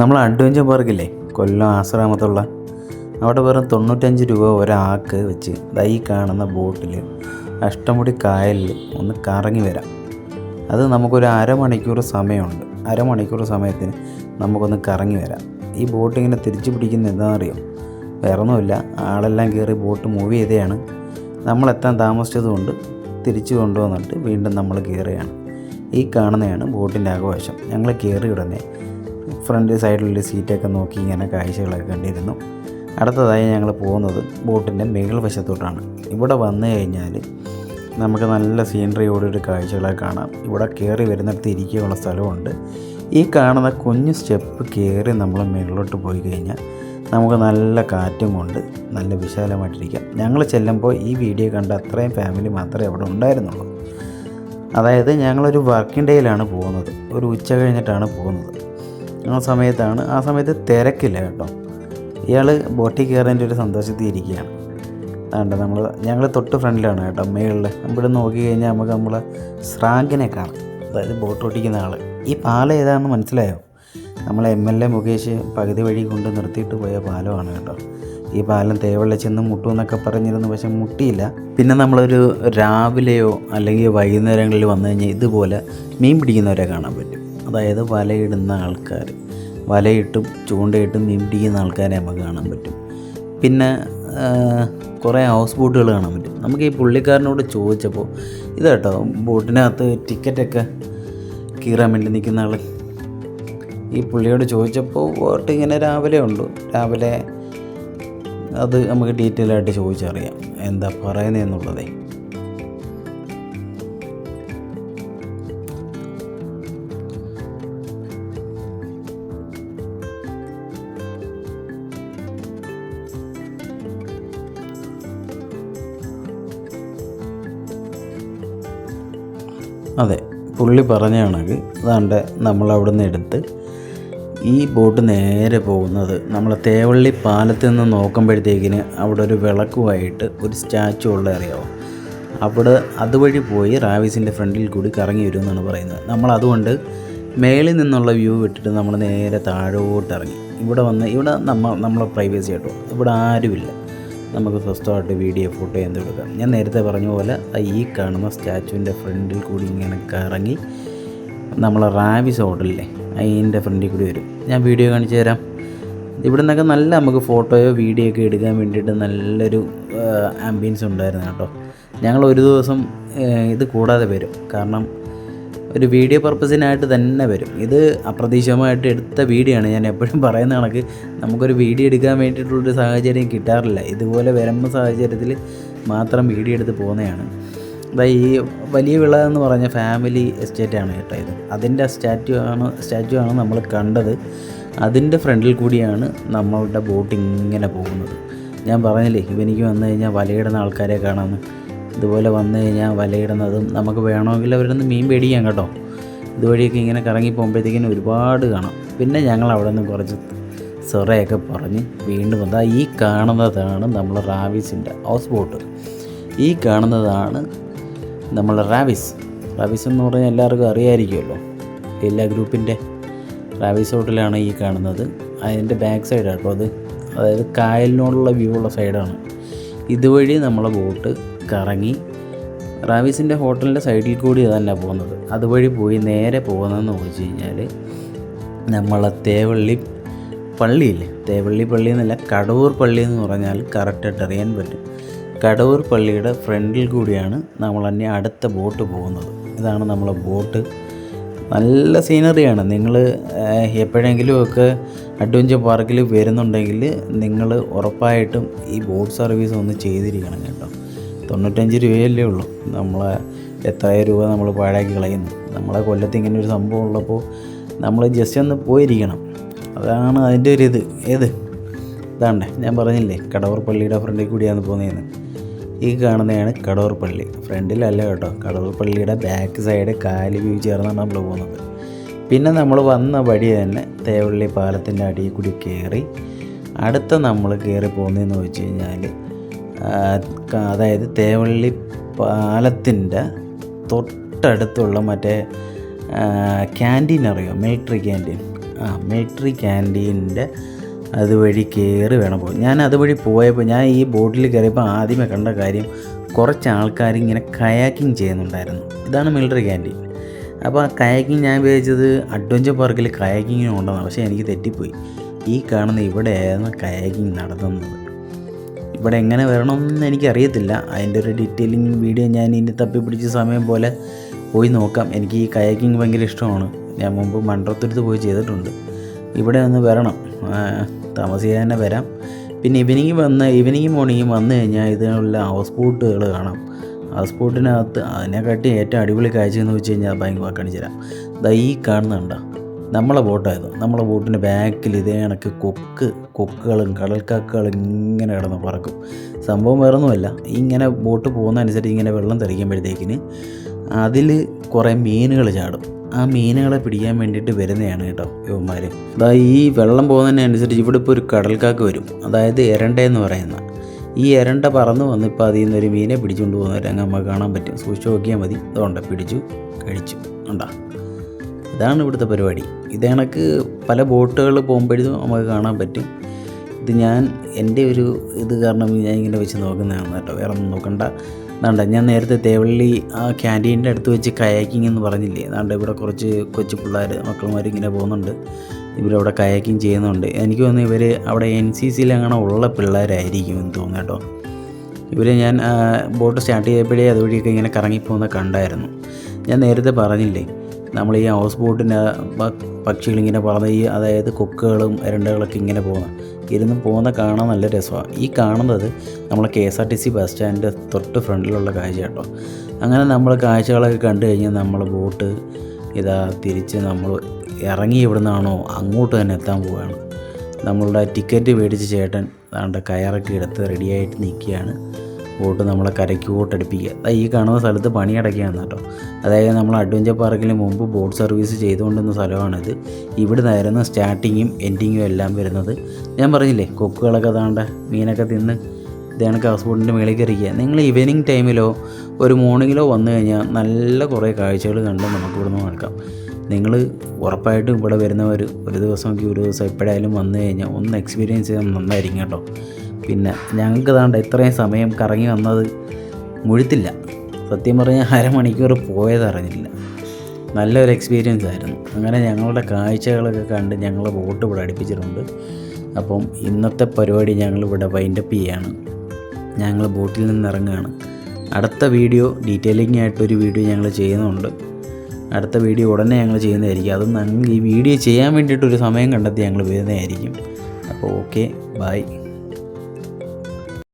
നമ്മൾ അഡ്വഞ്ചർ പാർക്കില്ലേ, കൊല്ലം ആശ്രാമത്തുള്ള, അവിടെ വെറും 95 രൂപ ഒരാൾക്ക് വെച്ച് ഈ കാണുന്ന ബോട്ടിൽ അഷ്ടമുടി കായലിൽ ഒന്ന് കറങ്ങി വരാം. അത് നമുക്കൊരു അരമണിക്കൂർ സമയമുണ്ട്. അരമണിക്കൂർ സമയത്തിന് നമുക്കൊന്ന് കറങ്ങി വരാം. ഈ ബോട്ട് ഇങ്ങനെ തിരിച്ചു പിടിക്കുന്ന എന്താണെന്നറിയോ? വേറൊന്നുമില്ല, ആളെല്ലാം കയറി ബോട്ട് മൂവ് ചെയ്തതാണ്. നമ്മളെത്താൻ താമസിച്ചതുകൊണ്ട് തിരിച്ചു കൊണ്ടുവന്നിട്ട് വീണ്ടും നമ്മൾ കയറുകയാണ്. ഈ കാണുന്നതാണ് ബോട്ടിൻ്റെ ആഘോഷം. ഞങ്ങൾ കയറി ഉടനെ ഫ്രണ്ട് സൈഡിലുള്ള സീറ്റൊക്കെ നോക്കി ഇങ്ങനെ കാഴ്ചകളൊക്കെ കണ്ടിരുന്നു. അടുത്തതായി ഞങ്ങൾ പോകുന്നത് ബോട്ടിൻ്റെ മേൽ വശത്തോട്ടാണ്. ഇവിടെ വന്നു കഴിഞ്ഞാൽ നമുക്ക് നല്ല സീനറിയോടൊരു കാഴ്ചകളൊക്കെ കാണാം. ഇവിടെ കയറി വരുന്നിടത്ത് ഇരിക്കാനുള്ള സ്ഥലമുണ്ട്. ഈ കാണുന്ന കുഞ്ഞു സ്റ്റെപ്പ് കയറി നമ്മൾ മേളിലോട്ട് പോയി കഴിഞ്ഞാൽ നമുക്ക് നല്ല കാറ്റും കൊണ്ട് നല്ല വിശാലമായിട്ടിരിക്കാം. ഞങ്ങൾ ചെല്ലുമ്പോൾ ഈ വീഡിയോ കണ്ട അത്രയും ഫാമിലി മാത്രമേ അവിടെ ഉണ്ടായിരുന്നുള്ളൂ. അതായത് ഞങ്ങളൊരു വർക്കിംഗ് ഡേയിലാണ് പോകുന്നത്, ഒരു ഉച്ച കഴിഞ്ഞിട്ടാണ് പോകുന്നത്. ആ സമയത്ത് തിരക്കില്ല കേട്ടോ. ഇയാൾ ബോട്ടിൽ കയറേണ്ട ഒരു സന്തോഷത്തിൽ ഇരിക്കുകയാണ്. അതുകൊണ്ട് ഞങ്ങൾ തൊട്ട് ഫ്രണ്ടിലാണ് കേട്ടോ, മേളിൽ. ഇവിടെ നോക്കി കഴിഞ്ഞാൽ നമുക്ക് നമ്മളെ സ്രാങ്കിനെ കാണാം, അതായത് ബോട്ട് ഓടിക്കുന്ന ആൾ. ഈ പാലം ഏതാണെന്ന് മനസ്സിലായോ? നമ്മളെ MLA മുകേഷ് പകുതി വഴി കൊണ്ട് നിർത്തിയിട്ട് പോയ പാലമാണ് കേട്ടോ. ഈ പാലം തേവള്ള ചെന്ന് മുട്ടുമെന്നൊക്കെ പറഞ്ഞിരുന്നു, പക്ഷെ മുട്ടിയില്ല. പിന്നെ നമ്മളൊരു രാവിലെയോ അല്ലെങ്കിൽ വൈകുന്നേരങ്ങളിൽ വന്നു കഴിഞ്ഞാൽ ഇതുപോലെ മീൻ പിടിക്കുന്നവരെ കാണാൻ പറ്റും. അതായത് വലയിടുന്ന ആൾക്കാർ, വലയിട്ടും ചൂണ്ടയിട്ടും മീൻ പിടിക്കുന്ന ആൾക്കാരെ നമുക്ക് കാണാൻ പറ്റും. പിന്നെ കുറേ ഹൗസ് ബോട്ടുകൾ കാണാൻ പറ്റും. നമുക്ക് ഈ പുള്ളിക്കാരനോട് ചോദിച്ചപ്പോൾ ഇത് കേട്ടോ, ബോട്ടിനകത്ത് ടിക്കറ്റൊക്കെ കീറാൻ വേണ്ടി നിൽക്കുന്ന ആൾ. ഈ പുള്ളിയോട് ചോദിച്ചപ്പോൾ ബോട്ട് ഇങ്ങനെ രാവിലെ ഉള്ളൂ, രാവിലെ അത് നമുക്ക് ഡീറ്റെയിൽ ആയിട്ട് ചോദിച്ചറിയാം എന്താ പറയുന്നതെന്നുള്ളതേ. അതെ, പുള്ളി പറഞ്ഞ കണക്ക് അതാണ്ട് നമ്മളവിടെ നിന്ന് എടുത്ത് ഈ ബോട്ട് നേരെ പോകുന്നത് നമ്മൾ തേവള്ളി പാലത്തിൽ നിന്ന് നോക്കുമ്പോഴത്തേക്കിന് അവിടെ ഒരു വിളക്കുമായിട്ട് ഒരു സ്റ്റാച്ചു ഉള്ള അറിയാമോ? അവിടെ അതുവഴി പോയി റാവിസിൻ്റെ ഫ്രണ്ടിൽ കൂടി കറങ്ങി വരുമെന്നാണ് പറയുന്നത്. നമ്മളതുകൊണ്ട് മേളിൽ നിന്നുള്ള വ്യൂ വിട്ടിട്ട് നമ്മൾ നേരെ താഴോട്ട് ഇറങ്ങി. ഇവിടെ നമ്മളെ പ്രൈവസി കേട്ടോ, ഇവിടെ ആരുമില്ല, നമുക്ക് സ്വസ്ഥമായിട്ട് വീഡിയോ ഫോട്ടോ എന്തെടുക്കാം. ഞാൻ നേരത്തെ പറഞ്ഞ പോലെ ഈ കാണുന്ന സ്റ്റാച്ചുവിൻ്റെ ഫ്രണ്ടിൽ കൂടി ഇങ്ങനെ കറങ്ങി നമ്മളെ റാവിസ് ഹോട്ടലിലെ അതിൻ്റെ ഫ്രണ്ടിൽ കൂടി വരും. ഞാൻ വീഡിയോ കാണിച്ചു തരാം. ഇവിടെ നിന്നൊക്കെ നല്ല നമുക്ക് ഫോട്ടോയോ വീഡിയോ ഒക്കെ എടുക്കാൻ വേണ്ടിയിട്ട് നല്ലൊരു ആംബിയൻസ് ഉണ്ടായിരുന്നു കേട്ടോ. ഞങ്ങൾ ഒരു ദിവസം ഇത് കൂടാതെ വരും, കാരണം ഒരു വീഡിയോ പർപ്പസിനായിട്ട് തന്നെ വരും. ഇത് അപ്രതീക്ഷിതമായിട്ട് എടുത്ത വീഡിയോ ആണ്. ഞാൻ എപ്പോഴും പറയുന്ന കണക്ക് നമുക്കൊരു വീഡിയോ എടുക്കാൻ വേണ്ടിയിട്ടുള്ളൊരു സാഹചര്യം കിട്ടാറില്ല. ഇതുപോലെ വരുന്ന സാഹചര്യത്തിൽ മാത്രം വീഡിയോ എടുത്ത് പോകുന്നതാണ്. അതായത് ഈ വലിയ വിള എന്ന് പറഞ്ഞ ഫാമിലി എസ്റ്റേറ്റാണ് കേട്ടോ ഇത്. അതിൻ്റെ സ്റ്റാച്ചു ആണ് നമ്മൾ കണ്ടത്. അതിൻ്റെ ഫ്രണ്ടിൽ കൂടിയാണ് നമ്മളുടെ ബോട്ട് ഇങ്ങനെ പോകുന്നത്. ഞാൻ പറഞ്ഞില്ലേ, ഇവനിക്ക് വന്നു കഴിഞ്ഞാൽ വലയിടുന്ന ആൾക്കാരെ കാണാമെന്ന്. ഇതുപോലെ വന്നു കഴിഞ്ഞാൽ വലയിടുന്നതും നമുക്ക് വേണമെങ്കിൽ അവരിൽ നിന്ന് മീൻ മേടിക്കാം കേട്ടോ. ഇതുവഴിയൊക്കെ ഇങ്ങനെ കറങ്ങി പോകുമ്പോഴത്തേക്കിനും ഒരുപാട് കാണാം. പിന്നെ ഞങ്ങൾ അവിടെ നിന്ന് കുറച്ച് സൊറയൊക്കെ പറഞ്ഞ് വീണ്ടും വന്നാൽ ഈ കാണുന്നതാണ് നമ്മൾ റാവിസിൻ്റെ ഹൗസ് ബോട്ട്. ഈ കാണുന്നതാണ് നമ്മൾ റാവിസ് എന്ന് പറഞ്ഞാൽ എല്ലാവർക്കും അറിയാമായിരിക്കുമല്ലോ, എല്ലാ ഗ്രൂപ്പിൻ്റെ റാവിസ് ഹോട്ടലാണ് ഈ കാണുന്നത്. അതിൻ്റെ ബാക്ക് സൈഡാണ് കേട്ടോ അത്, അതായത് കായലിനോടുള്ള വ്യൂ ഉള്ള സൈഡാണ്. ഇതുവഴി നമ്മളെ ബോട്ട് കറങ്ങി റാവിസിൻ്റെ ഹോട്ടലിൻ്റെ സൈഡിൽ കൂടി തന്നെ പോകുന്നത്. അതുവഴി പോയി നേരെ പോകുന്നതെന്ന് ചോദിച്ചു കഴിഞ്ഞാൽ നമ്മളെ തേവള്ളി പള്ളിയില്ലേ, തേവള്ളി പള്ളി എന്നല്ല, കടവൂർ പള്ളി എന്ന് പറഞ്ഞാൽ കറക്റ്റായിട്ട് അറിയാൻ പറ്റും. കടവൂർ പള്ളിയുടെ ഫ്രണ്ടിൽ കൂടിയാണ് നമ്മൾ തന്നെ അടുത്ത ബോട്ട് പോകുന്നത്. ഇതാണ് നമ്മളെ ബോട്ട്. നല്ല സീനറിയാണ്. നിങ്ങൾ എപ്പോഴെങ്കിലുമൊക്കെ അഡ്വഞ്ചർ പാർക്കിൽ വരുന്നുണ്ടെങ്കിൽ നിങ്ങൾ ഉറപ്പായിട്ടും ഈ ബോട്ട് സർവീസ് ഒന്ന് ചെയ്തിരിക്കണം കേട്ടോ. 95 രൂപയല്ലേ ഉള്ളൂ. നമ്മളെ എത്രയോ രൂപ നമ്മൾ പാഴാക്കി കളയുന്നു. നമ്മളെ കൊല്ലത്ത് ഇങ്ങനെ ഒരു സംഭവം ഉള്ളപ്പോൾ നമ്മൾ ജസ്റ്റ് ഒന്ന് പോയിരിക്കണം. അതാണ് അതിൻ്റെ ഒരു ഇതാണ്ടേ, ഞാൻ പറഞ്ഞില്ലേ കടവൂർ പള്ളിയുടെ ഫ്രണ്ടിൽ കൂടിയാണ് പോകുന്നതെന്ന്. ഈ കാണുന്നതാണ് കടവൂർ പള്ളി. ഫ്രണ്ടിലല്ല കേട്ടോ, കടവൂർ പള്ളിയുടെ ബാക്ക് സൈഡ് കായൽ വ്യൂ ചേർന്നാണ് നമ്മൾ പോകുന്നത്. പിന്നെ നമ്മൾ വന്ന വഴി തന്നെ തേവള്ളി പാലത്തിൻ്റെ അടിയിൽ കൂടി കയറി അടുത്ത നമ്മൾ കയറി പോകുന്നതെന്ന് വെച്ച് കഴിഞ്ഞാൽ അതായത് തേവള്ളി പാലത്തിൻ്റെ തൊട്ടടുത്തുള്ള മറ്റേ ക്യാൻറ്റീൻ അറിയോ, മിലിറ്ററി ക്യാൻറ്റീൻ, മിലിറ്ററി ക്യാൻറ്റീനിൻ്റെ അതുവഴി കയറി വേണം പോകും. ഞാൻ അതുവഴി പോയപ്പോൾ ഞാൻ ഈ ബോട്ടിൽ കയറിയപ്പോൾ ആദ്യമേ കണ്ട കാര്യം കുറച്ച് ആൾക്കാർ ഇങ്ങനെ കയാക്കിങ് ചെയ്യുന്നുണ്ടായിരുന്നു. ഇതാണ് മിലിറ്ററി ക്യാൻറ്റീൻ. അപ്പോൾ ആ കയാക്കിങ് ഞാൻ വിചാരിച്ചത് അഡ്വഞ്ചർ പാർക്കിൽ കയാക്കിങ്ങിന് ഉണ്ടെന്നാണ്. പക്ഷേ എനിക്ക് തെറ്റിപ്പോയി. ഈ കാണുന്ന ഇവിടെയായിരുന്നു കയാക്കിങ് നടത്തുന്നത്. ഇവിടെ എങ്ങനെ വരണമെന്ന് എനിക്കറിയത്തില്ല. അതിൻ്റെ ഒരു ഡീറ്റെയിലിംഗ് വീഡിയോ ഞാൻ ഇനി തപ്പിപ്പിടിച്ച സമയം പോലെ പോയി നോക്കാം. എനിക്ക് ഈ കയാക്കിങ് ഭയങ്കര ഇഷ്ടമാണ്. ഞാൻ മുമ്പ് മൺട്രത്തുരുത്ത് പോയി ചെയ്തിട്ടുണ്ട്. ഇവിടെ ഒന്ന് വരണം, താമസിയാതെ തന്നെ വരാം. പിന്നെ ഈവനിങ് മോർണിംഗ് വന്നു കഴിഞ്ഞാൽ ഇതിനുള്ള ഹൗസ് ബോട്ടുകൾ കാണാം. ഹൗസ് ബോട്ടിനകത്ത് അതിനെക്കാട്ടി ഏറ്റവും അടിപൊളി കാഴ്ച എന്ന് വെച്ച് കഴിഞ്ഞാൽ ഭയങ്കര കാണിച്ചു തരാം. ഈ കാണുന്നുണ്ടോ, നമ്മളെ ബോട്ടായിരുന്നു. നമ്മളെ ബോട്ടിൻ്റെ ബാക്കിൽ ഇതേ കണക്ക് കൊക്കുകളും കടൽക്കാക്കകളും ഇങ്ങനെ കിടന്ന് പറക്കും. സംഭവം വേറൊന്നുമല്ല, ഇങ്ങനെ ബോട്ട് പോകുന്നതനുസരിച്ച് ഇങ്ങനെ വെള്ളം തെറിക്കുമ്പോഴത്തേക്കിന് അതിൽ കുറേ മീനുകൾ ചാടും. ആ മീനുകളെ പിടിക്കാൻ വേണ്ടിയിട്ട് വരുന്നതാണ് കേട്ടോ ഇവന്മാർ. ഈ വെള്ളം പോകുന്നതിനനുസരിച്ച് ഇവിടെ ഇപ്പോൾ ഒരു കടൽക്കാക്ക വരും, അതായത് എരണ്ടെന്ന് പറയുന്ന. ഈ എരണ്ട പറന്ന് വന്ന് ഇപ്പോൾ അതിൽ നിന്നൊരു മീനെ പിടിച്ചുകൊണ്ട് പോകുന്നവരെ അങ്ങ് നമുക്ക് കാണാൻ പറ്റും. സൂക്ഷിച്ച് നോക്കിയാൽ മതി. അതുകൊണ്ട് പിടിച്ചു കഴിച്ചു ഉണ്ടോ. ഇതാണ് ഇവിടുത്തെ പരിപാടി. ഇത് കണക്ക് പല ബോട്ടുകൾ പോകുമ്പോഴും നമുക്ക് കാണാൻ പറ്റും. ഇത് ഞാൻ എൻ്റെ ഒരു ഇത് കാരണം ഞാൻ ഇങ്ങനെ വെച്ച് നോക്കുന്നതാണ് കേട്ടോ, വേറെ ഒന്നും നോക്കണ്ട. അതാണ്ട ഞാൻ നേരത്തെ തേവള്ളി ആ ക്യാൻറ്റീൻ്റെ അടുത്ത് വെച്ച് കയാക്കിങ് എന്ന് പറഞ്ഞില്ലേ, അതാണ്ട് ഇവിടെ കുറച്ച് കൊച്ചു മക്കളുമാർ ഇങ്ങനെ പോകുന്നുണ്ട്. ഇവരവിടെ കയാക്കിങ് ചെയ്യുന്നുണ്ട്. എനിക്ക് തോന്നുന്നു ഇവർ അവിടെ NCCയിൽ അങ്ങനെ ഉള്ള പിള്ളേരായിരിക്കും എന്ന് തോന്നുന്നു കേട്ടോ. ഇവർ ഞാൻ ബോട്ട് സ്റ്റാർട്ട് ചെയ്തപ്പോഴേ അതുവഴിയൊക്കെ ഇങ്ങനെ കറങ്ങിപ്പോകുന്ന കണ്ടായിരുന്നു. ഞാൻ നേരത്തെ പറഞ്ഞില്ലേ, നമ്മൾ ഈ ഹൗസ് ബോട്ടിൻ്റെ പക്ഷികളിങ്ങനെ പറന്ന് അതായത് കൊക്കുകളും എരണ്ടകളൊക്കെ ഇങ്ങനെ പോകുന്ന കാണാൻ നല്ല രസമാണ്. ഈ കാണുന്നത് നമ്മളെ KSRTC ബസ് സ്റ്റാൻഡിൻ്റെ തൊട്ട് ഫ്രണ്ടിലുള്ള കാഴ്ച കേട്ടോ. അങ്ങനെ നമ്മൾ കാഴ്ചകളൊക്കെ കണ്ടു കഴിഞ്ഞാൽ നമ്മളെ ബോട്ട് തിരിച്ച് നമ്മൾ ഇറങ്ങി എവിടുന്നാണോ അങ്ങോട്ട് തന്നെ എത്താൻ പോവുകയാണ്. നമ്മളുടെ ടിക്കറ്റ് മേടിച്ച ചേട്ടൻ അതാണ്ട് കയറൊക്കെ എടുത്ത് റെഡിയായിട്ട് നിൽക്കുകയാണ്. ബോട്ട് നമ്മളെ കരയ്ക്കോട്ട് അടുപ്പിക്കുക. ഈ കാണുന്ന സ്ഥലത്ത് പണിയടക്കുകയാണ് കേട്ടോ. അതായത് നമ്മൾ അഡ്വഞ്ചർ പാർക്കിൽ മുമ്പ് ബോട്ട് സർവീസ് ചെയ്തുകൊണ്ടിരുന്ന സ്ഥലമാണിത്. ഇവിടെ നിന്നായിരുന്നു സ്റ്റാർട്ടിങ്ങും എൻഡിങ്ങും എല്ലാം വരുന്നത്. ഞാൻ പറഞ്ഞില്ലേ, കൊക്കുകളൊക്കെ താണ്ട മീനൊക്കെ തിന്ന് ഇതേണക്ക് ഹൗസ് ബോട്ടിൻ്റെ മേളിൽ കയറിക്കുക. നിങ്ങൾ ഈവനിങ് ടൈമിലോ ഒരു മോർണിംഗിലോ വന്നു കഴിഞ്ഞാൽ നല്ല കുറേ കാഴ്ചകൾ കണ്ട് നമുക്ക് ഇവിടുന്ന് നടക്കാം. നിങ്ങൾ ഉറപ്പായിട്ടും ഇവിടെ വരുന്നവർ ഒരു ദിവസം എപ്പോഴായാലും വന്നു കഴിഞ്ഞാൽ ഒന്ന് എക്സ്പീരിയൻസ് ചെയ്യാൻ നന്നായിരിക്കും കേട്ടോ. പിന്നെ ഞങ്ങൾക്ക് താണ്ട ഇത്രയും സമയം കറങ്ങി വന്നത് മുഴുത്തില്ല. സത്യം പറഞ്ഞാൽ അരമണിക്കൂർ പോയതറിഞ്ഞില്ല. നല്ലൊരു എക്സ്പീരിയൻസ് ആയിരുന്നു. അങ്ങനെ ഞങ്ങളുടെ കാഴ്ചകളൊക്കെ കണ്ട് ഞങ്ങൾ ബോട്ട് ഇവിടെ അടുപ്പിച്ചിട്ടുണ്ട്. അപ്പം ഇന്നത്തെ പരിപാടി ഞങ്ങളിവിടെ വൈൻഡപ്പ് ചെയ്യുകയാണ്. ഞങ്ങൾ ബോട്ടിൽ നിന്ന് ഇറങ്ങുകയാണ്. അടുത്ത വീഡിയോ ഡീറ്റെയിലിംഗ് ആയിട്ടൊരു വീഡിയോ ഞങ്ങൾ ചെയ്യുന്നുണ്ട്. അടുത്ത വീഡിയോ ഉടനെ ഞങ്ങൾ ചെയ്യുന്നതായിരിക്കും. അതും ഞങ്ങൾ ഈ വീഡിയോ ചെയ്യാൻ വേണ്ടിയിട്ടൊരു സമയം കണ്ടെത്തി ഞങ്ങൾ വരുന്നതായിരിക്കും. അപ്പോൾ ഓക്കെ, ബൈ.